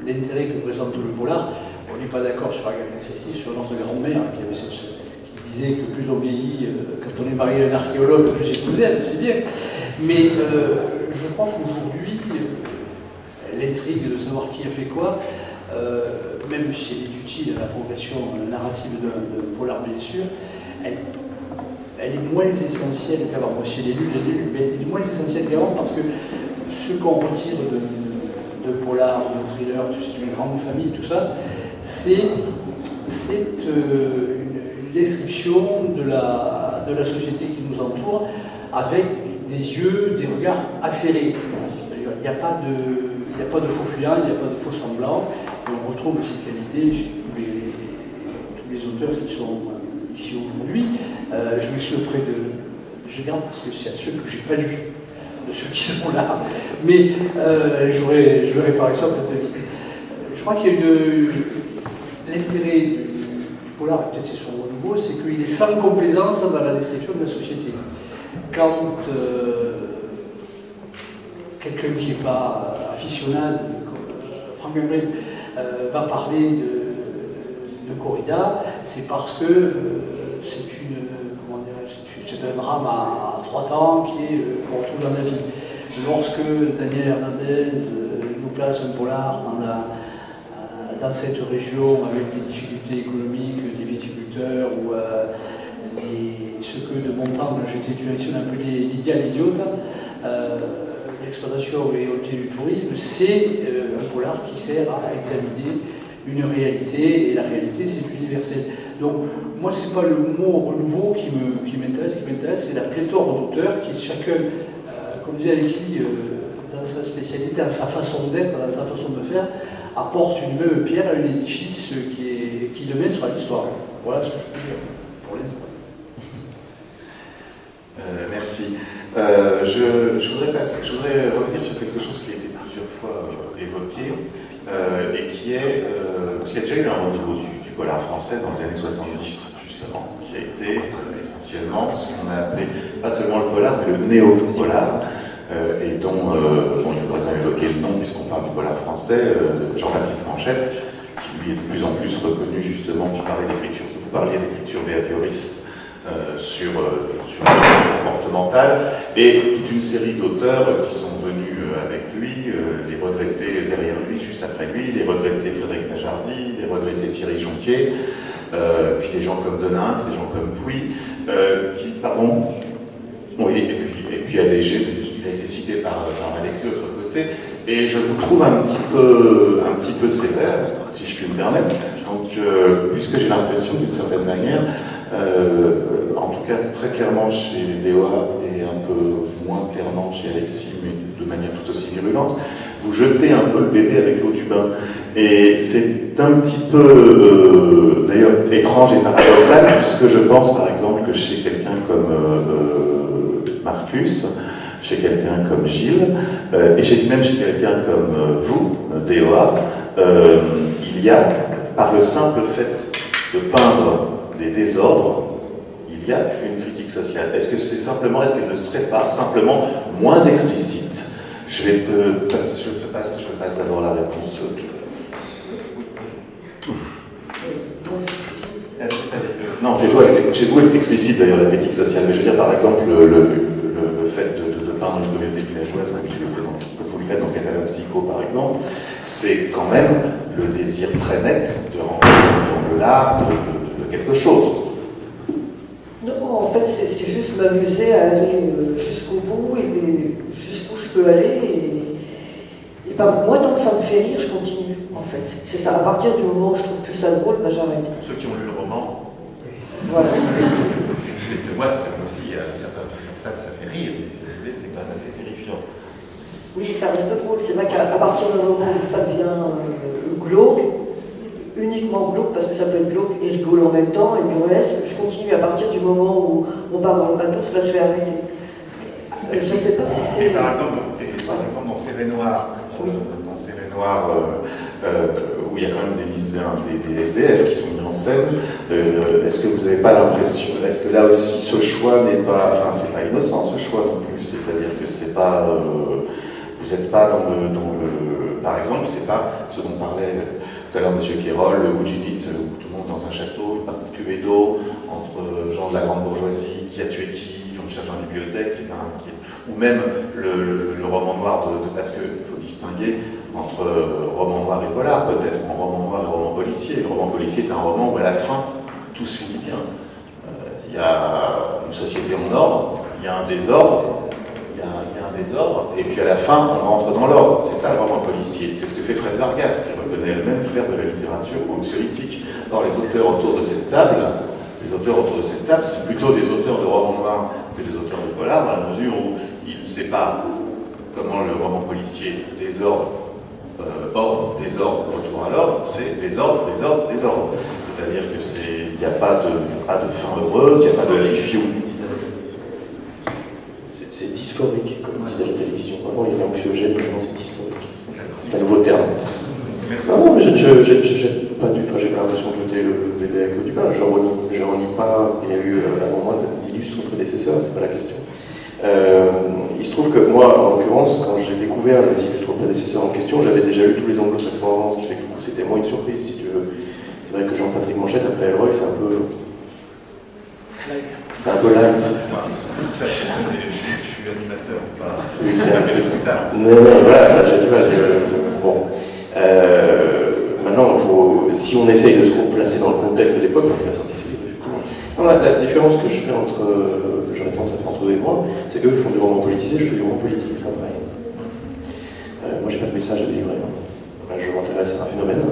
l'intérêt que présente le polar. On n'est pas d'accord sur Agatha Christie, sur notre grand-mère qui disait que plus on vieillit, quand on est marié à un archéologue, plus c'est vous aime, c'est bien. Mais je crois qu'aujourd'hui, l'intrigue de savoir qui a fait quoi, même si elle est utile à la progression narrative d'un polar, bien sûr, elle est moins essentielle qu'avant. Moi, chez l'élu, mais elle est moins essentielle qu'avant parce que ce qu'on retire de polar, de thriller, tout ce qui est une grande famille, tout ça, c'est une description de la société qui nous entoure avec des yeux, des regards acérés. Il n'y a pas de faux fuyants, il n'y a pas de faux semblants. Et on retrouve ces qualités chez tous les auteurs qui sont ici aujourd'hui. Je me suis auprès de... Je garde parce que c'est à ceux que je n'ai pas lus, de ceux qui sont là. Mais je vais réparer ça très très vite. Je crois qu'il y a l'intérêt du polar, peut-être c'est son renouveau, c'est qu'il est sans complaisance dans la description de la société. Quand quelqu'un qui n'est pas aficionado, comme Frank Membrane, va parler de corrida, c'est parce que c'est un drame à 3 temps qu'on retrouve dans la vie. Lorsque Daniel Hernandez nous place un polar dans cette région avec des difficultés économiques des viticulteurs ou ce que de mon temps j'étais direction appelé l'idéal idiote, l'exploitation et du tourisme, c'est un polar qui sert à examiner une réalité, et la réalité c'est universel. Donc moi c'est pas le mot renouveau qui m'intéresse, ce qui m'intéresse c'est la pléthore d'auteurs qui chacun, comme disait Alexis, dans sa spécialité, dans sa façon d'être, dans sa façon de faire, apporte une même pierre à un édifice qui demain sera l'histoire. Voilà ce que je peux dire pour l'instant. Merci. Je voudrais revenir sur quelque chose qui a été plusieurs fois évoqué et qui est, parce qu'il y a déjà eu un renouveau du polar français dans les années 70, justement, qui a été essentiellement ce qu'on a appelé, pas seulement le polar, mais le néo-polar, et dont il faudrait quand même évoquer le nom, puisqu'on parle du polar français, de Jean-Patrick Manchette, qui lui est de plus en plus reconnu, justement, vous parliez d'écriture behavioriste, sur le comportemental, et toute une série d'auteurs qui sont venus avec lui, les regrettés derrière lui, juste après lui, les regrettés Frédéric Fajardy, les regrettés Thierry Jonquet, puis des gens comme Deninx, des gens comme Puy, et puis ADG, il a été cité par Alexis de l'autre côté, et je vous trouve un petit peu sévère, si je puis me permettre, donc, puisque j'ai l'impression d'une certaine manière, en tout cas très clairement chez Dewa et un peu moins clairement chez Alexis, mais de manière tout aussi virulente, vous jetez un peu le bébé avec l'eau du bain. Et c'est un petit peu, d'ailleurs, étrange et paradoxal, puisque je pense par exemple que chez quelqu'un comme Marcus, chez quelqu'un comme Gilles, et même chez quelqu'un comme vous, Dewa, il y a, par le simple fait de peindre des désordres, il y a une critique sociale. Est-ce qu'elle ne serait pas simplement moins explicite? Je passe d'abord la réponse. Non, chez vous, elle est explicite d'ailleurs, la critique sociale. Mais je veux dire, par exemple, le fait de peindre une communauté villageoise, comme vous le faites dans Catalogue Psycho, par exemple, c'est quand même le désir très net de rentrer dans le lard de quelque chose. Non, en fait, c'est juste m'amuser à aller jusqu'au bout et jusqu'où je peux aller. Et ben, moi, tant que ça me fait rire, je continue, en fait. C'est ça. À partir du moment où je trouve plus ça drôle, ben, j'arrête. Pour ceux qui ont lu le roman, voilà. Moi aussi, à un certain stade, ça fait rire, mais c'est quand même assez terrifiant. Oui, ça reste drôle. C'est vrai qu'à partir du moment où ça devient glauque, uniquement glauque, parce que ça peut être glauque et rigolo en même temps, et burlesque, je continue. À partir du moment où on part dans le bateau, là je vais arrêter. Je ne sais pas si c'est... Par exemple, dans Serré Noir, oui. Où il y a quand même des SDF qui sont mis en scène, est-ce que vous n'avez pas l'impression, est-ce que là aussi ce choix n'est pas, enfin c'est pas innocent ce choix non plus, c'est-à-dire que c'est pas, vous n'êtes pas dans le, par exemple, c'est pas ce dont parlait tout à l'heure M. Quérol, le Whodunit, où tout le monde dans un château, une partie de Cluedo, entre gens de la grande bourgeoisie, qui a tué qui, on cherche dans la bibliothèque, ou même le roman noir parce qu'il faut distinguer entre roman noir et polar, peut-être, en roman noir et roman policier. Le roman policier est un roman où à la fin, tout se finit bien. Il y a une société en ordre, il y a un désordre, et puis à la fin, on rentre dans l'ordre. C'est ça le roman policier. C'est ce que fait Fred Vargas, qui reconnaît elle-même faire de la littérature anxiolytique. Or, les auteurs autour de cette table, c'est plutôt des auteurs de romans noirs que des auteurs de polar, dans la mesure où ils ne savent pas comment le roman policier désordre, ordre, désordre, retour à l'ordre, c'est désordre. C'est-à-dire qu'il n'y a pas de fin heureuse, il n'y a pas de happy few. C'est dysphorique, comme disait la télévision. Avant, il y avait anxiogène, maintenant c'est dysphorique. C'est un nouveau terme. Non, j'ai pas l'impression de jeter le bébé avec l'eau du bain. Je renie pas, il y a eu avant moi d'illustres prédécesseurs, c'est pas la question. Il se trouve que moi, en l'occurrence, quand j'ai découvert les illustres prédécesseurs en question, j'avais déjà lu tous les anglo-saxons avant, ce qui fait que du coup c'était moins une surprise, si tu veux. C'est vrai que Jean-Patrick Manchette, après Elroy, c'est un peu light. Je suis animateur, pas. Voilà, tu vois, bon. Maintenant, si on essaye de se placer dans le contexte de l'époque, quand il a sorti ses livres, effectivement. Non, la différence que je fais que j'aurais tendance à faire entre eux et moi, c'est qu'eux ils font du roman politisé, je fais du roman politique, c'est pas pareil. Moi, j'ai pas de message à délivrer. Je m'intéresse à un phénomène,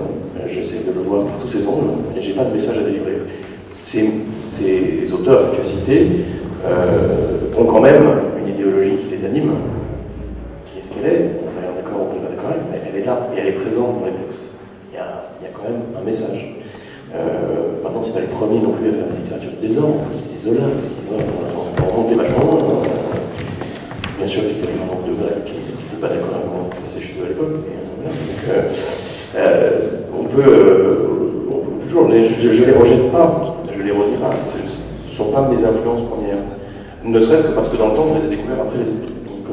j'essaie de le voir par tous ses angles, et j'ai pas de message à délivrer. Ces auteurs que tu as cités ont quand même une idéologie qui les anime, qui est ce qu'elle est. On est d'accord, on n'est pas d'accord, mais elle est là et elle est présente dans les textes. Il y a quand même un message. Maintenant, c'est pas les premiers non plus à faire de la littérature de désordre, c'est des Zola, on peut remonter vachement. Bien sûr qu'il y a un nombre de Grec qui n'étaient pas d'accord avec moi, parce que c'est chez eux à l'époque. On peut toujours, je les rejette pas, je les renie pas, ce ne sont pas mes influences premières. Ne serait-ce que parce que dans le temps, je les ai découverts après les autres. Donc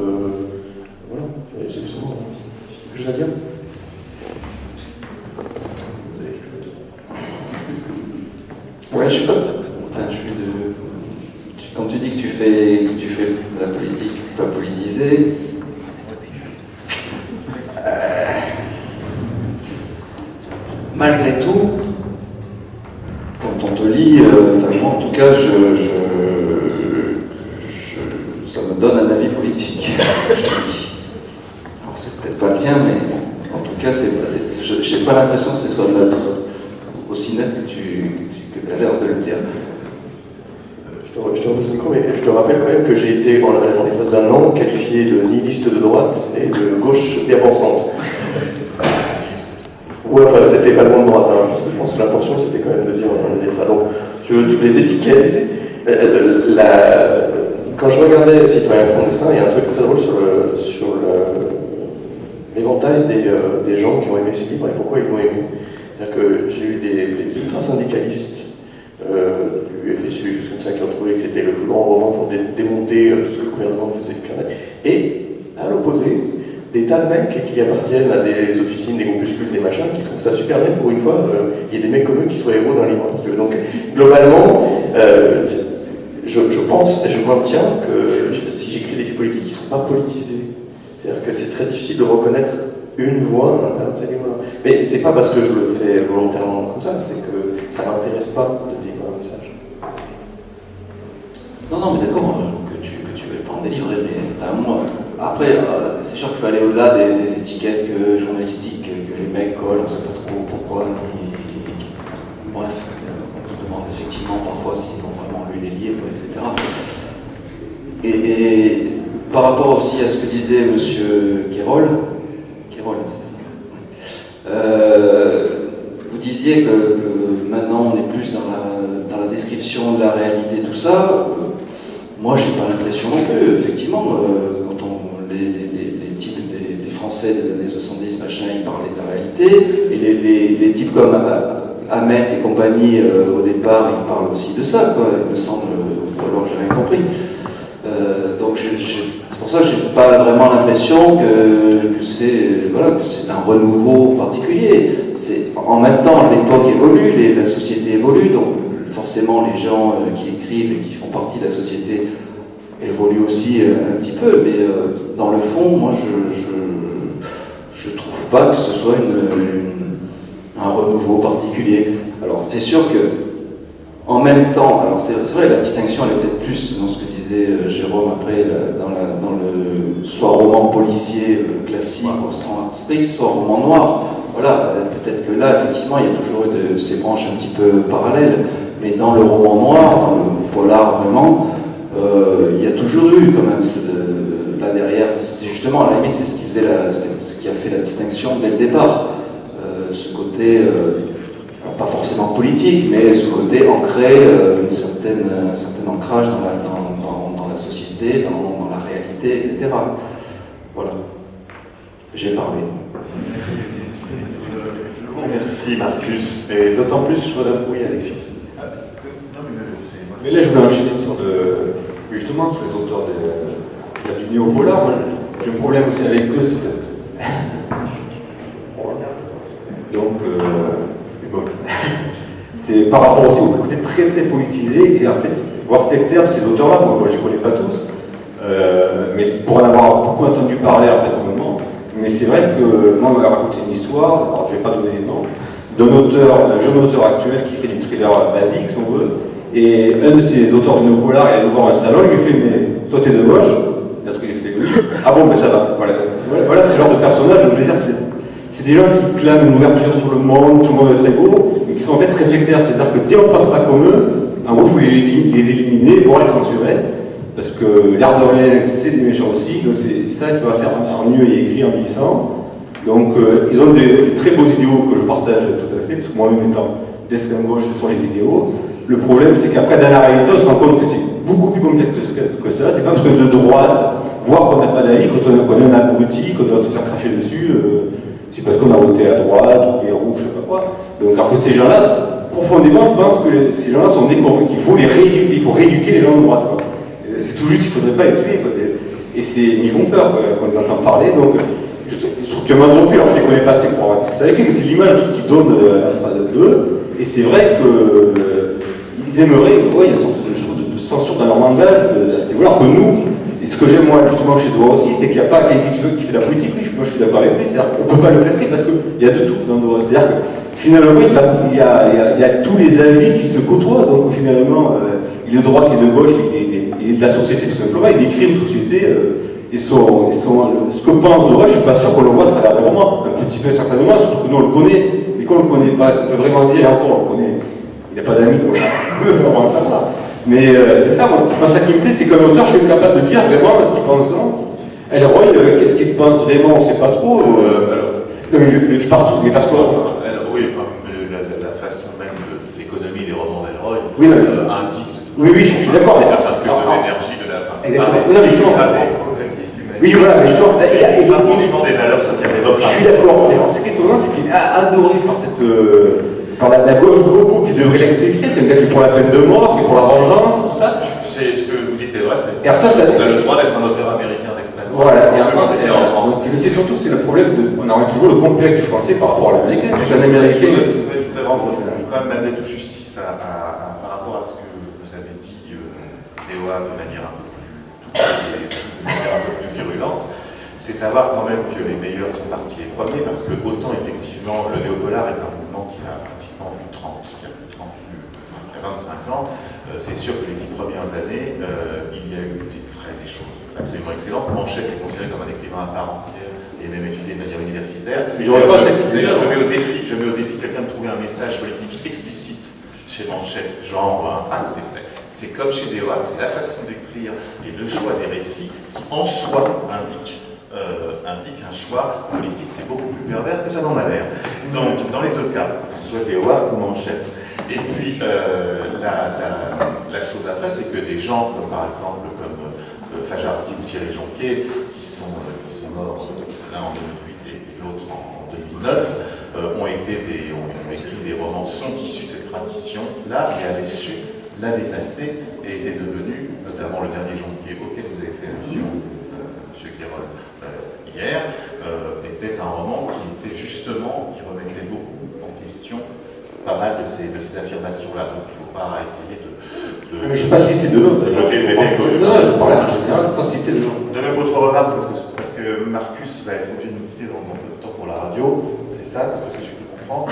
voilà, c'est justement juste à dire. Ouais, je sais pas. Enfin, quand tu dis que tu fais la politique pas politisée, malgré tout, quand on te lit, en tout cas, ça me donne un avis politique. Je te dis. Alors c'est peut-être pas le tien, mais en tout cas, j'ai pas l'impression que ce soit neutre, aussi net que tu as l'air de le dire. Je te repose le micro, mais je te rappelle quand même que j'ai été, en l'espace d'un an, qualifié de nihiliste de droite et de gauche bien pensante. Ouais, enfin, c'était pas loin de droite, hein. Je pense que l'intention c'était quand même de dire ça. Donc, tu veux, toutes les étiquettes. Quand je regardais Citoyen clandestin, il y a un truc très drôle sur l'éventail des gens qui ont aimé ce livre et pourquoi ils l'ont aimé. C'est-à-dire que j'ai eu des ultra-syndicalistes du FSU, juste comme ça, qui ont trouvé que c'était le plus grand roman pour démonter tout ce que le gouvernement faisait depuis un an. Et, à l'opposé, des tas de mecs qui appartiennent à des officines, des groupuscules, des machins, qui trouvent ça super bien pour une fois, il y a des mecs comme eux qui soient héros d'un livre. Donc, globalement, je pense et je maintiens que si j'écris des livres politiques, ils ne sont pas politisés. C'est-à-dire que c'est très difficile de reconnaître une voix à l'intérieur de ces livres-là. Mais c'est pas parce que je le fais volontairement comme ça, c'est que ça m'intéresse pas de dire un message. Non, mais d'accord, que tu veux pas en délivrer, mais moi, après, c'est sûr qu'il faut aller au-delà des étiquettes journalistiques que les mecs collent, on ne sait pas trop pourquoi, bref, on se demande effectivement parfois s'ils ont vraiment lu les livres, etc. Et par rapport aussi à ce que disait M. Guérol, c'est ça. Vous disiez que maintenant on est plus dans la description de la réalité, tout ça. Moi, j'ai pas l'impression non plus. Effectivement, quand les types, les Français des années 70, machin, ils parlaient de la réalité, et les types comme Hamet et compagnie, au départ, ils parlent aussi de ça, quoi. Il me semble, ou alors j'ai rien compris. Donc c'est pour ça que j'ai pas vraiment l'impression que c'est un renouveau particulier. En même temps, l'époque évolue, la société évolue, donc forcément les gens qui écrivent et qui font partie de la société évoluent aussi un petit peu, mais dans le fond, moi je trouve pas que ce soit un renouveau particulier. Alors c'est sûr que en même temps, alors c'est vrai, la distinction elle est peut-être plus dans ce que disait Jérôme après, dans le soit roman policier classique au sens strict, soit roman noir. Voilà, peut-être que là, effectivement, il y a toujours eu ces branches un petit peu parallèles, mais dans le roman noir, dans le polar vraiment, il y a toujours eu quand même là derrière, c'est justement, à la limite, c'est ce qui a fait la distinction dès le départ. Ce côté, alors pas forcément politique, mais ce côté ancré, un certain ancrage dans la société, dans la réalité, etc. Voilà. J'ai parlé. Je vous remercie. Merci Marcus, et d'autant plus je voudrais... Oui Alexis. Mais là je voulais enchaîner justement sur les auteurs du néo-polar. J'ai un problème aussi avec eux, c'est donc bon. C'est par rapport aussi au côté très très politisé et en fait voire sectaire de ces auteurs-là. Moi je les connais pas tous, mais pour en avoir beaucoup entendu parler après tout le moment. Mais c'est vrai que moi on m'a raconté une histoire, alors je vais pas donner les noms, d'un jeune auteur actuel qui fait du thriller basique si on veut. Et un de ces auteurs de néo-polar, il est devant un salon, il lui fait mais toi t'es de gauche? Parce qu'il fait oui. Ah bon ben ça va. Voilà ce genre de personnage. Je veux dire c'est des gens qui clament une ouverture sur le monde, tout le monde est très beau, mais qui sont en fait très sectaires. C'est-à-dire que dès qu'on passe pas comme eux, en gros il faut les éliminer, voire les censurer. Parce que l'air de rien, c'est des méchants aussi, donc ça va assez ennuyeux et écrit en vieillissant. Donc ils ont des très beaux idéaux que je partage tout à fait, parce que moi-même étant d'extrême gauche sur les idéaux. Le problème c'est qu'après dans la réalité on se rend compte que c'est beaucoup plus complexe que ça. C'est pas parce que de droite, voire qu'on n'a pas d'avis, quand on est un abruti, qu'on doit se faire cracher dessus, c'est parce qu'on a voté à droite, ou bien rouge, je sais pas quoi. Donc alors que ces gens-là, profondément, pensent que ces gens-là sont décorés, qu'il faut les rééduquer, il faut rééduquer les gens de droite, quoi. C'est tout juste, il ne faudrait pas les tuer, quoi. Et ils font peur quand on les entend parler. Donc, je trouve qu'il y a un de recul. Alors, je ne les connais pas assez pour avoir discuté avec eux, mais c'est l'image un truc qu'ils donnent d'eux. Et c'est vrai qu'ils aimeraient, il y a une sorte de censure dans leur langage à ce niveau-là. Alors que nous, et ce que j'aime moi justement chez Doha aussi, c'est qu'il n'y a pas quelqu'un qui fait de la politique. Oui, moi je suis d'accord avec lui. C'est-à-dire qu'on ne peut pas le classer parce qu'il y a de tout dans Doha. C'est-à-dire que finalement, il y a tous les avis qui se côtoient. Donc finalement, il est de droite, il est de gauche, il est de la société tout simplement, il décrit une société et ce que pense Doha, je ne suis pas sûr qu'on le voit à travers les romans, un petit peu certainement, surtout que nous on le connaît, mais qu'on ne le connaît pas, est-ce qu'on peut vraiment dire, encore on le connaît, il n'a pas d'amis, donc on peut vraiment savoir. Mais c'est ça, moi ça qui me plaît, c'est qu'un auteur, je suis capable de dire vraiment ce qu'il pense vraiment. Elroy, qu'est-ce qu'il pense vraiment, on ne sait pas trop. Non mais je pars tous, mais parce que... Oui, enfin, la façon même de l'économie des romans d'Elroy indique... Oui, je suis d'accord, mais... Certains plus de l'énergie de la fin. Exactement. Non, mais justement... Oui, voilà, mais justement... Il y a franchement des valeurs sociales. Je suis d'accord. Ce qui est étonnant, c'est qu'il est adoré par cette... par la gauche bobo qui devrait l'exécrer. C'est un gars qui est pour la peine de mort, qui est pour la vengeance, tout ça. C'est ce que vous dites est vrai, c'est... Et ça le droit d'être un auteur américain d'extrême droite. Voilà, et en France... Mais c'est surtout, c'est le problème de... On a toujours le complexe du français par rapport à l'américain. C'est qu'un américain... Je voudrais rendre quand même malgré tout justice par rapport à ce que vous avez dit, Doha, de manière un peu plus virulente, c'est savoir quand même que les meilleurs sont partis les premiers, parce que autant effectivement le néopolar est un mouvement qui a pratiquement plus de 30, qui a 25 ans, c'est sûr que les 10 premières années, il y a eu des choses absolument excellentes. Manchette est considéré comme un écrivain à part entière et même étudié de manière universitaire. Mais j'aurais pas texté. D'ailleurs, je mets au défi quelqu'un de trouver un message politique explicite chez Manchette, genre, c'est comme chez Doha, c'est la façon d'écrire et le choix des récits qui en soi indique un choix politique. C'est beaucoup plus pervers que ça n'en a l'air. Donc, dans les deux cas, que ce soit Doha ou Manchette. Et puis, la chose après, c'est que des gens, comme par exemple, comme Fajardi ou Thierry Jonquet, qui sont morts, l'un en 2008 et l'autre en 2009, ont écrit des romans, sont issus de cette tradition-là, et avaient su la dépasser, et étaient devenus, notamment le dernier Jonquet, auquel vous avez fait allusion, M. Guérol, hier, était un roman qui était justement, qui remettait beaucoup en question pas mal de ces affirmations-là. Donc il ne faut pas essayer de... Mais je n'ai pas cité de nom. Non, je parlais en général sans citer de nom. De même, autre remarque, parce que Marcus va être obligé de nous quitter dans peu de temps pour la radio, c'est ça, parce que j'ai pu comprendre.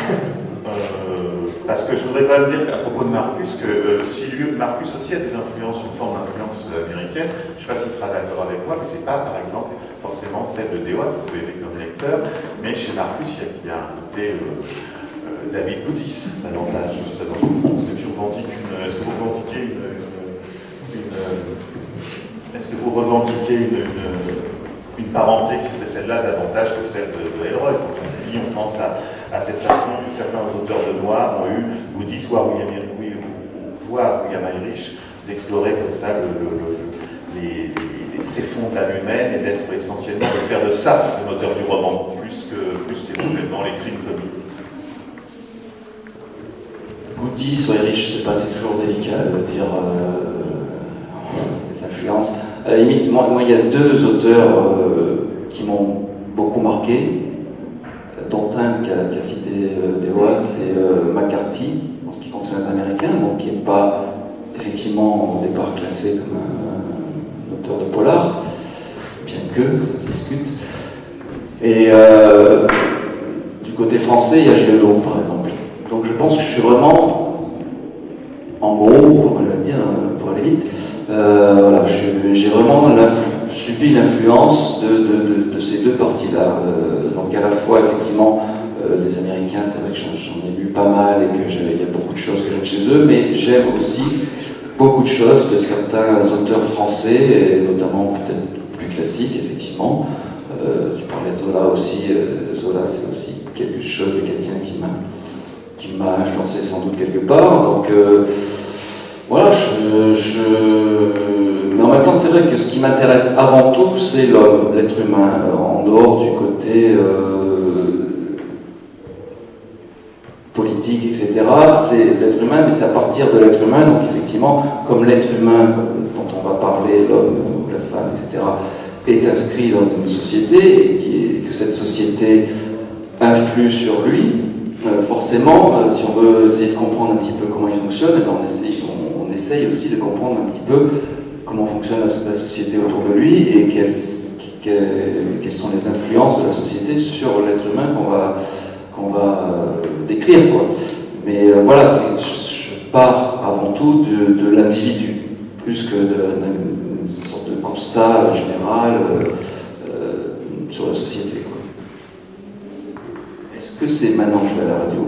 Parce que je voudrais quand même dire à propos de Marcus que si Marcus aussi a des influences, une forme d'influence américaine, je ne sais pas s'il sera d'accord avec moi, mais ce n'est pas, par exemple, forcément celle de Doha, que vous pouvez avec un lecteur, mais chez Marcus, il y a un côté David Boudis, davantage, justement. Est-ce que vous revendiquez une parenté qui serait celle-là davantage que celle de Elroy? Quand on lit, on pense à cette façon que certains auteurs de noir ont eu, Boudis, voire William Irish, d'explorer comme ça les tréfonds de l'âme humaine et d'être essentiellement, de faire de ça le moteur du roman, plus que complètement les crimes commis. dit sur les riches, je sais pas, c'est toujours délicat de dire les influences. À la limite, moi, il y a deux auteurs qui m'ont beaucoup marqué, dont un qui a cité DOA, c'est McCarthy, en ce qui concerne les Américains, donc qui n'est pas effectivement au départ classé comme un auteur de polar, bien que ça se discute. Et du côté français, il y a Giono, par exemple. Donc je pense que je suis vraiment, en gros, pour le dire, pour aller vite, voilà, j'ai vraiment subi l'influence de ces deux parties-là. Donc à la fois, effectivement, les Américains, c'est vrai que j'en ai lu pas mal et qu'il y a beaucoup de choses que j'aime chez eux, mais j'aime aussi beaucoup de choses de certains auteurs français, et notamment peut-être plus classiques, effectivement. Tu parlais de Zola aussi. Zola, c'est aussi quelque chose et quelqu'un qui m'a influencé sans doute quelque part. Donc voilà, mais en même temps, c'est vrai que ce qui m'intéresse avant tout, c'est l'homme, l'être humain, en dehors du côté politique, etc. C'est l'être humain, mais c'est à partir de l'être humain. Donc effectivement, comme l'être humain dont on va parler, l'homme ou la femme, etc., est inscrit dans une société et que cette société influe sur lui, forcément, si on veut essayer de comprendre un petit peu comment il fonctionne, on essaye aussi de comprendre un petit peu comment fonctionne la société autour de lui et quelles sont les influences de la société sur l'être humain qu'on va décrire, quoi. Mais voilà, je pars avant tout de l'individu, plus que d'une sorte de constat général sur la société, quoi. Est-ce que c'est maintenant que je vais à la radio?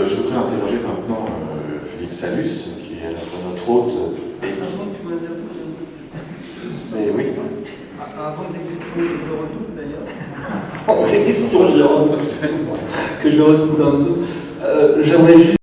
Je voudrais interroger maintenant Philippe Salus, qui est à la fois notre hôte et... Mais oui. Avant des questions que je redoute d'ailleurs. Avant des questions que je redoute un peu. J'aimerais juste